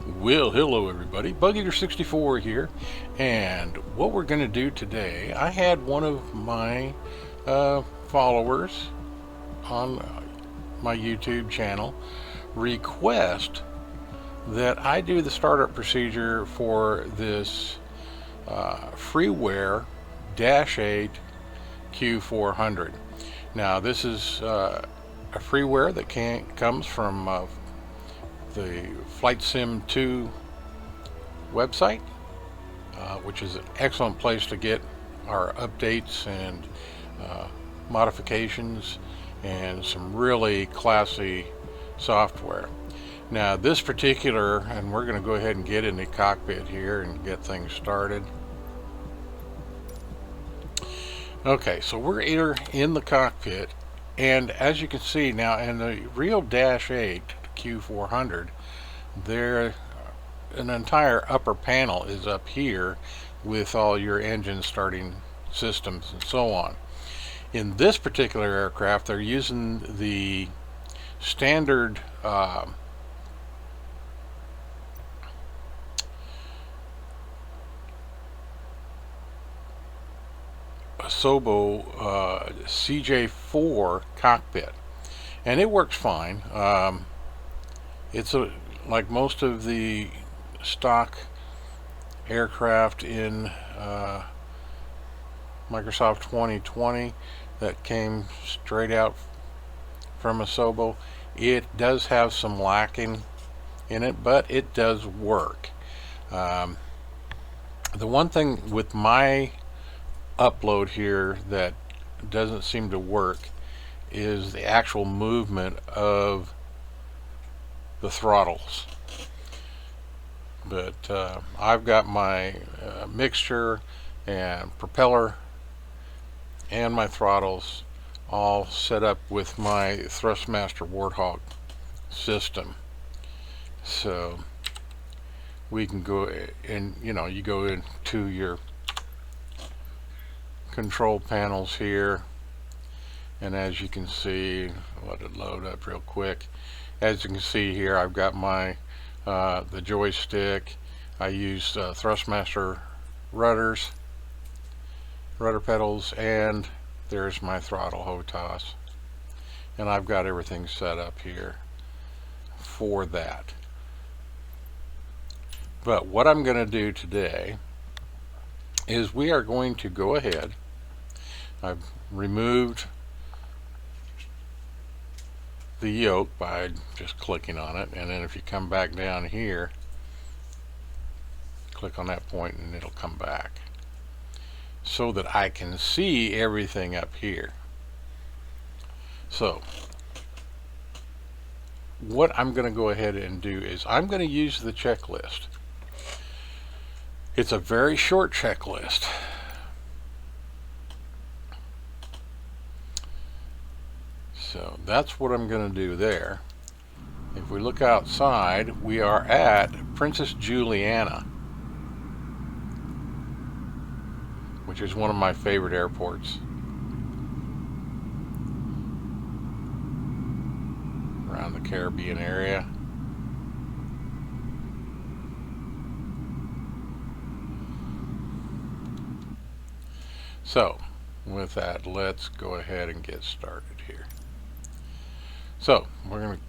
Well, hello everybody, BugEater64 here, and what we're going to do today, I had one of my followers on my YouTube channel request that I do the startup procedure for this Freeware DASH-8 Q400. Now this is a freeware that comes from the Flightsim.to website, which is an excellent place to get our updates and modifications and some really classy software. Now this particular, and we're going to go ahead and get in the cockpit here and get things started. Okay, so we're here in the cockpit, and as you can see now in the real DASH-8 Q400, there an entire upper panel is up here with all your engine starting systems and so on. In this particular aircraft, they're using the standard Asobo CJ4 cockpit, and it works fine. It's like most of the stock aircraft in Microsoft 2020 that came straight out from Asobo. It does have some lacking in it, but it does work. The one thing with my upload here that doesn't seem to work is the actual movement of the throttles, but I've got my mixture and propeller and my throttles all set up with my Thrustmaster Warthog system, so we can go and you go into your control panels here, and as you can see, let it load up real quick. As you can see here, I've got my the joystick. I use Thrustmaster rudder pedals, and there's my throttle HOTAS, and I've got everything set up here for that. But what I'm going to do today is we are going to go ahead. I've removed the yoke by just clicking on it, and then if you come back down here, click on that point and it'll come back so that I can see everything up here. So what I'm going to go ahead and do is I'm going to use the checklist. It's a very short checklist. So that's what I'm going to do there. If we look outside, we are at Princess Juliana, which is one of my favorite airports around the Caribbean area. So with that, let's go ahead and get started here. So we're going to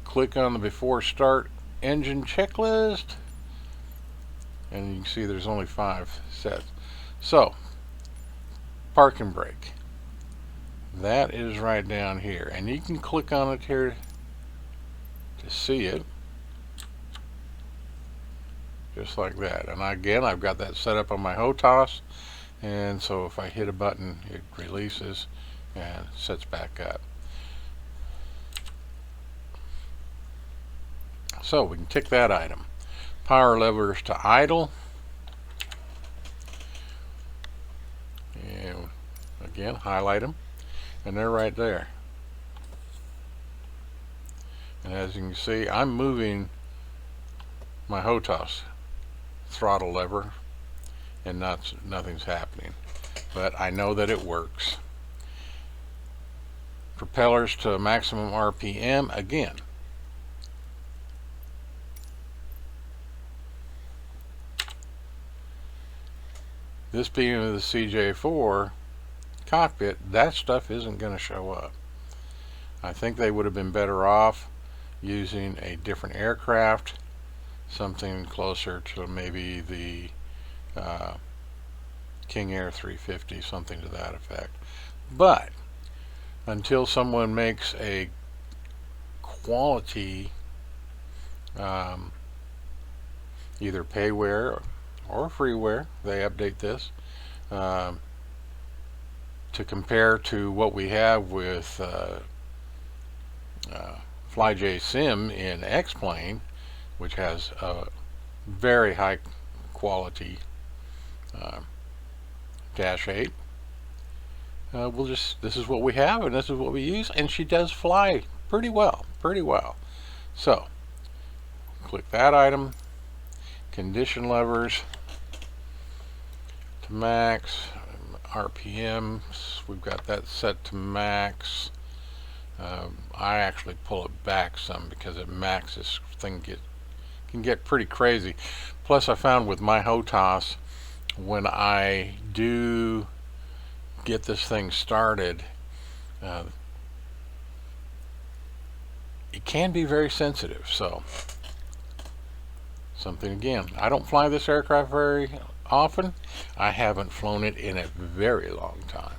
click on the before start engine checklist, and you can see there's only 5 sets. So park and brake, that is right down here, and you can click on it here to see it, just like that. And again, I've got that set up on my HOTAS, and so if I hit a button, it releases and sets back up. So we can tick that item. Power levers to idle, and again highlight them, and they're right there. And as you can see, I'm moving my HOTAS throttle lever, and nothing's happening, but I know that it works. Propellers to maximum RPM, again This being the CJ4 cockpit, that stuff isn't going to show up. I think they would have been better off using a different aircraft, something closer to maybe the King Air 350, something to that effect. But until someone makes a quality either payware or freeware, they update this to compare to what we have with Flyawaysim in X-Plane, which has a very high quality Dash-8. This is what we have and this is what we use, and she does fly pretty well. So click that item, condition levers to max, RPMs, we've got that set to max. I actually pull it back some because at max this thing can get pretty crazy. Plus I found with my HOTAS, when I do get this thing started, it can be very sensitive. So something again, I don't fly this aircraft very often. I haven't flown it in a very long time.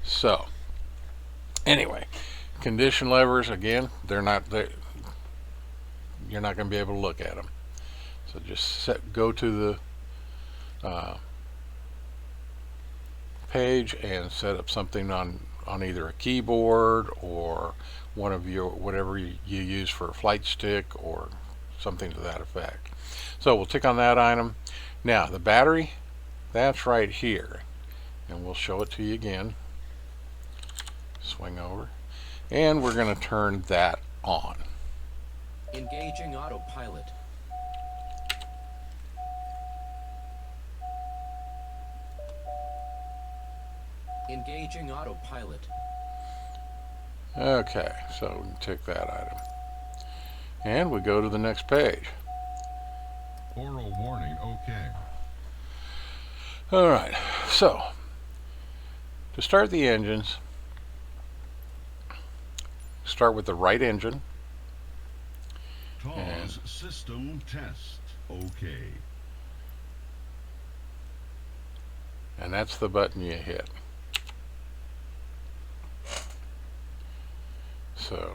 So anyway, condition levers, again, they're not there. You're not going to be able to look at them. So just go to the page and set up something on either a keyboard or one of your whatever you use for a flight stick or something to that effect. So we'll tick on that item. Now the battery, that's right here, and we'll show it to you again. Swing over, and we're going to turn that on. Engaging autopilot. Engaging autopilot. Okay, so we can tick that item. And we go to the next page. Oral warning, okay. Alright, so to start the engines, start with the right engine. TAWS system test, okay. And that's the button you hit. So,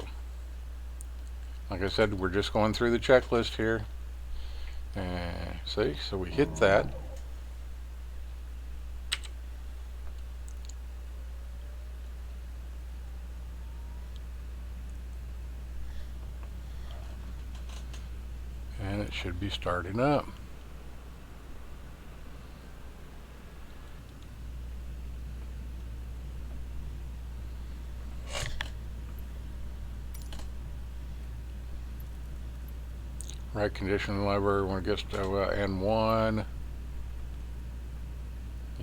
like I said, we're just going through the checklist here. See, so we hit that. And it should be starting up. Right condition lever when it gets to N1.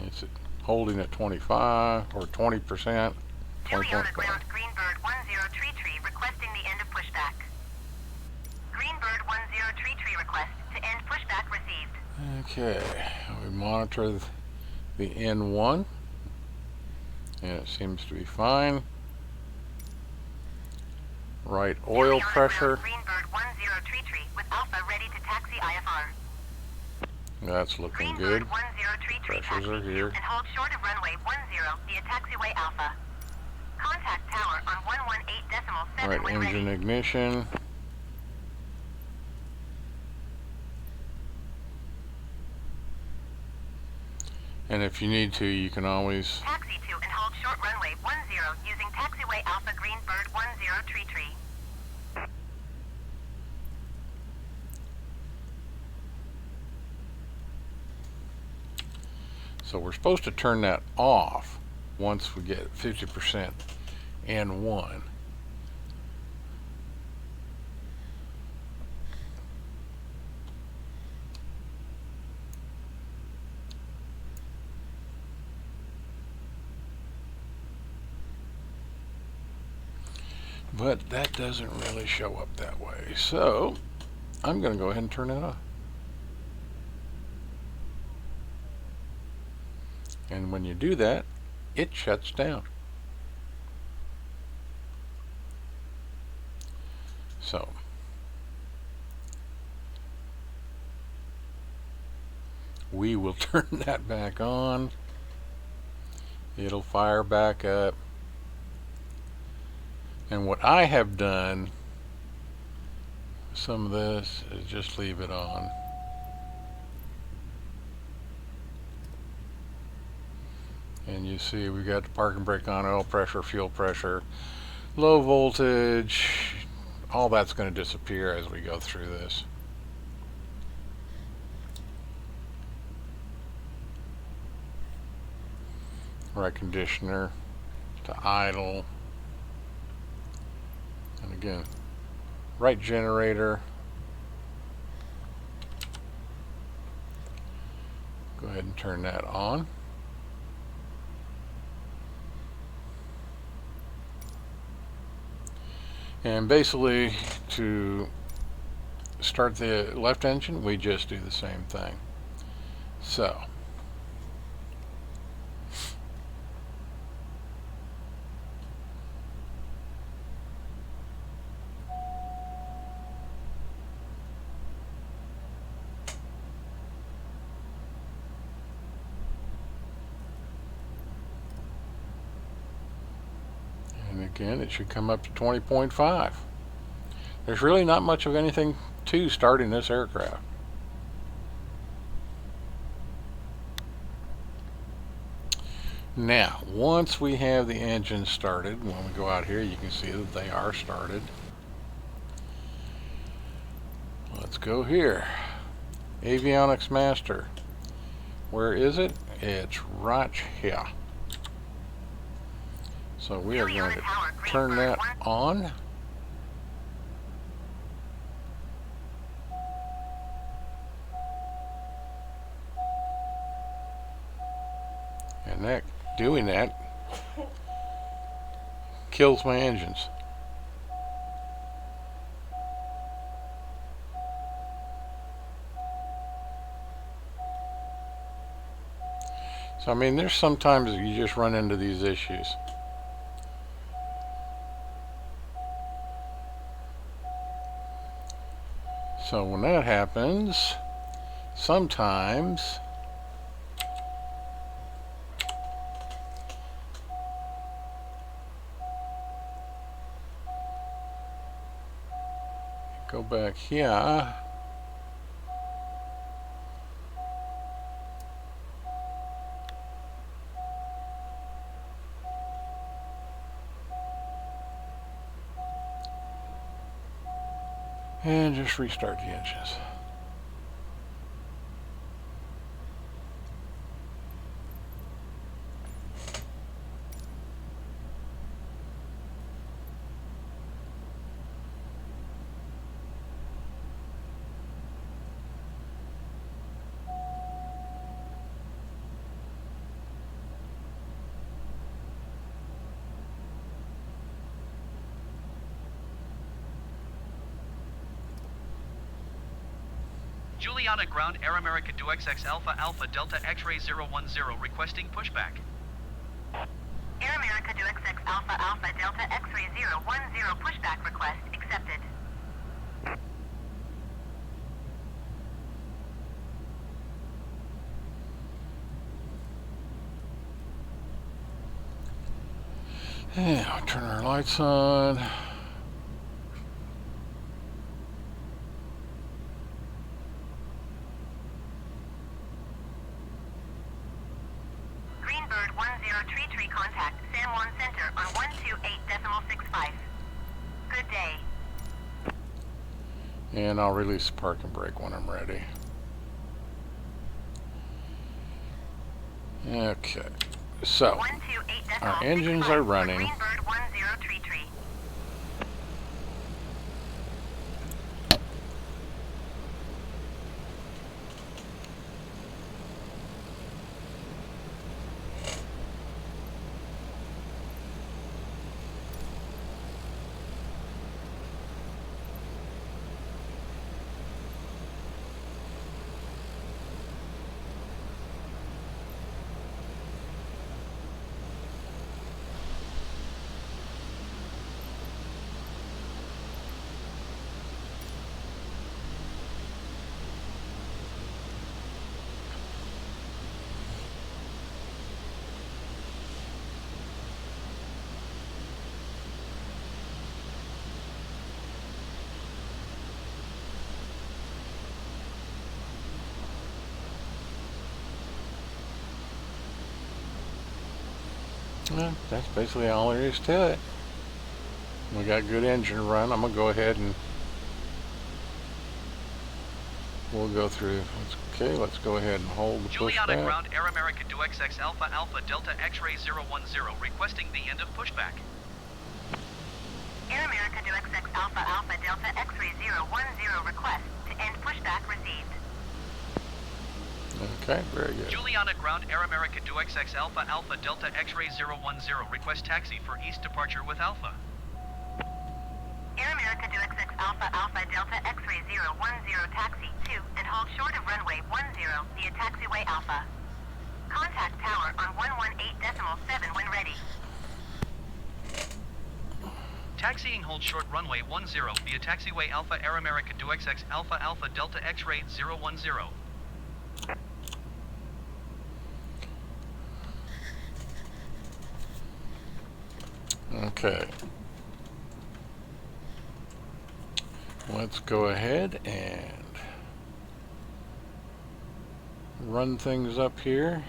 It's holding at 25 or 20%. Philly on the ground, Greenbird 1033 requesting the end of pushback. Greenbird 1033 request to end pushback received. Okay, we monitor the N1 and it seems to be fine. Right oil pressure. Greenbird 1033 with Alpha ready to taxi IFR. That's looking Greenbird good. 1033 Pressures are here. and hold short of runway 10 via taxiway Alpha. Contact tower on 118.7 Right, when engine ready. ignition. And if you need to, you can always Taxi to and hold short runway 10 using taxiway Alpha Greenbird 1033. So we're supposed to turn that off once we get 50% N1. But that doesn't really show up that way. So I'm going to go ahead and turn it off. And when you do that, it shuts down. So we will turn that back on. It'll fire back up. And what I have done, some of this, is just leave it on. And you see we got the parking brake on, oil pressure, fuel pressure, low voltage. All that's going to disappear as we go through this. Right conditioner to idle. And again, right generator. Go ahead and turn that on. And basically, to start the left engine, we just do the same thing. So, and again, it should come up to 20.5. There's really not much of anything to starting this aircraft. Now, once we have the engine started, when we go out here, you can see that they are started. Let's go here. Avionics Master. Where is it? It's right here. So we are going to turn that on. And that, doing that, kills my engines. So I mean, there's sometimes you just run into these issues. So when that happens, sometimes go back here. And just restart the engines. Juliana Ground Air America DuXX Alpha Alpha Delta X-Ray 010 requesting pushback. Air America DuXX Alpha Alpha Delta X-Ray 010 pushback request accepted. And I'll turn our lights on. Greenbird 1033 contact San Juan Center on 128.65. Good day. And I'll release the parking brake when I'm ready. Okay, so our engines are running. Greenbird 1033. Yeah, that's basically all there is to it. We got good engine run. I'm gonna go ahead and we'll go through. Okay, let's go ahead and hold the Juliana pushback. ground Air America DuXX Alpha Alpha Delta X-ray 010 requesting the end of pushback. Air America DuXX Alpha Alpha Delta X-ray 010 request to end pushback received. Okay, very good. Juliana ground Air America DuXX Alpha Alpha Delta X-ray 010 request taxi for east departure with Alpha. Air America DuXX Alpha Alpha Delta X-ray 010 taxi to and hold short of runway 10 via taxiway Alpha. Contact tower on 118.7 when ready. Taxiing hold short runway 10 via taxiway Alpha Air America DuXX Alpha Alpha Delta X-ray 010. Okay. Let's go ahead and run things up here.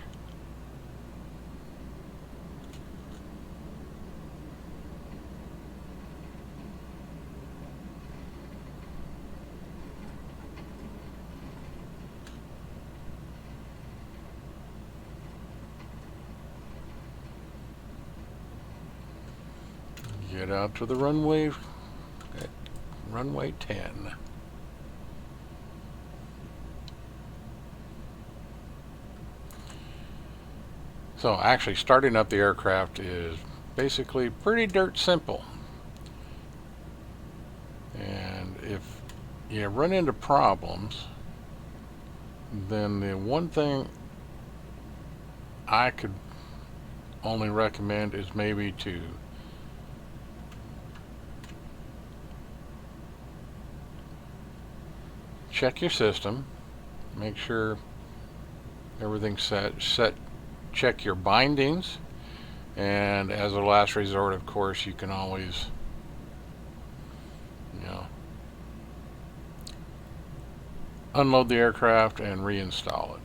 Get out to the runway at runway 10. So actually starting up the aircraft is basically pretty dirt simple. And if you run into problems, then the one thing I could only recommend is maybe to check your system, make sure everything's set, check your bindings, and as a last resort, of course, you can always, unload the aircraft and reinstall it.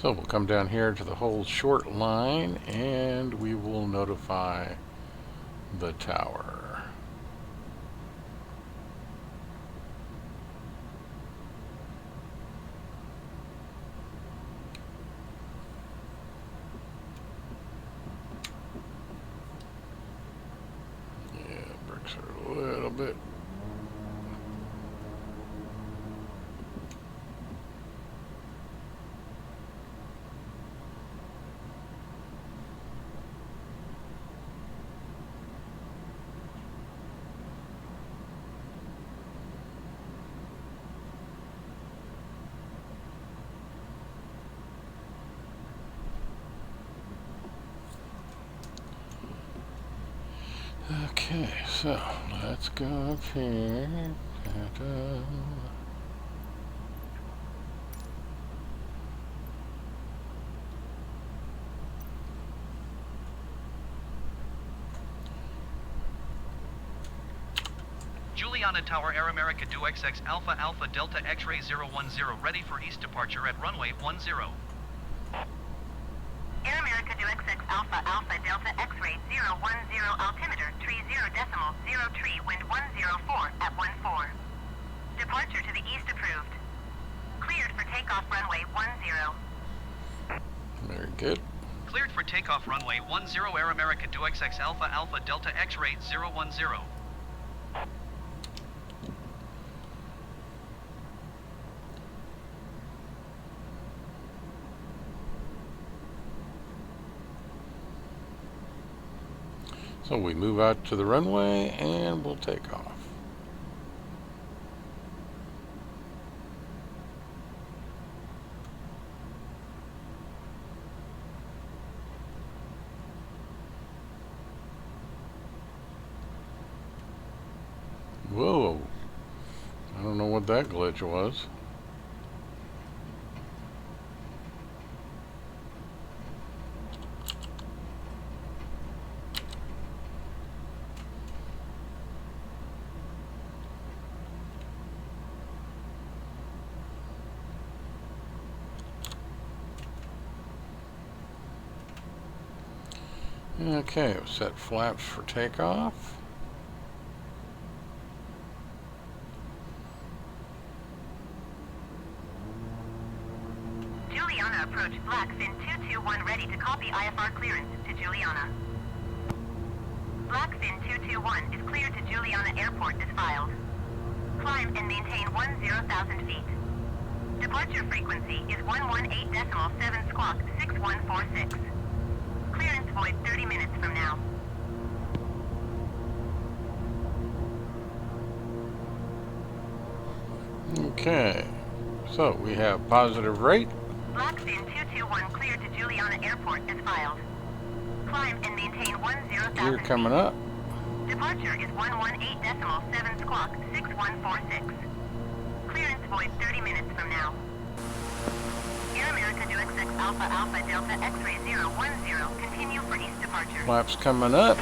So we'll come down here to the whole short line and we will notify the tower. Yeah, bricks are a little bit. Okay, so let's go up here. Ta-da. Juliana Tower Air America DuXX Alpha Alpha Delta X-ray 010 ready for east departure at runway 10. Air America DuXX Alpha Alpha Delta X-ray 010 altimeter 30.03 wind 104 at 14. Departure to the east approved. Cleared for takeoff runway 10. Very good. Cleared for takeoff runway 10 Air America DuXX Alpha Alpha Delta X-ray 010. So we move out to the runway and we'll take off. Whoa. I don't know what that glitch was. Okay, set flaps for takeoff. Juliana approach Blackfin 221 ready to copy IFR clearance to Juliana. Blackfin 221 is cleared to Juliana Airport as filed. Climb and maintain 10,000 feet. Departure frequency is 118.7 squawk 6146. Clearance void 30 minutes from now. Okay, so we have positive rate. Blackfin 221 cleared to Juliana Airport as filed. Climb and maintain 10,000 Gear feet. coming up. Departure is 118.7 squawk 6146. Clearance void 30 minutes from now. Air America DuXX Alpha Alpha Delta X-ray 010. Continue for east departure. Flaps coming up.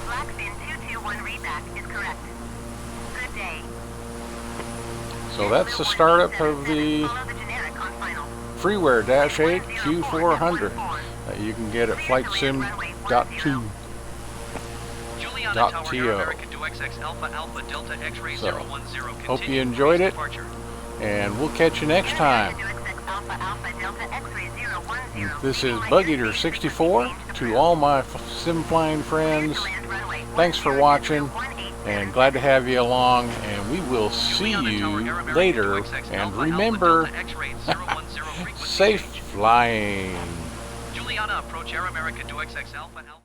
Blackfin 221 readback is correct. Good day. So that's the startup of the Follow the generic on final. Freeware DASH-8 Q400 that you can get at Flightsim.to. Juliana Dot Tower TO. Air America DuXX Alpha Alpha Delta X-ray So, 010. hope Continue you for enjoyed east it, departure. and we'll catch you next time. This is Bug Eater 64. To all my sim flying friends, thanks for watching, and glad to have you along, and we will see you later, and remember, safe flying. Juliana approach Air America DuXX Alpha Alpha.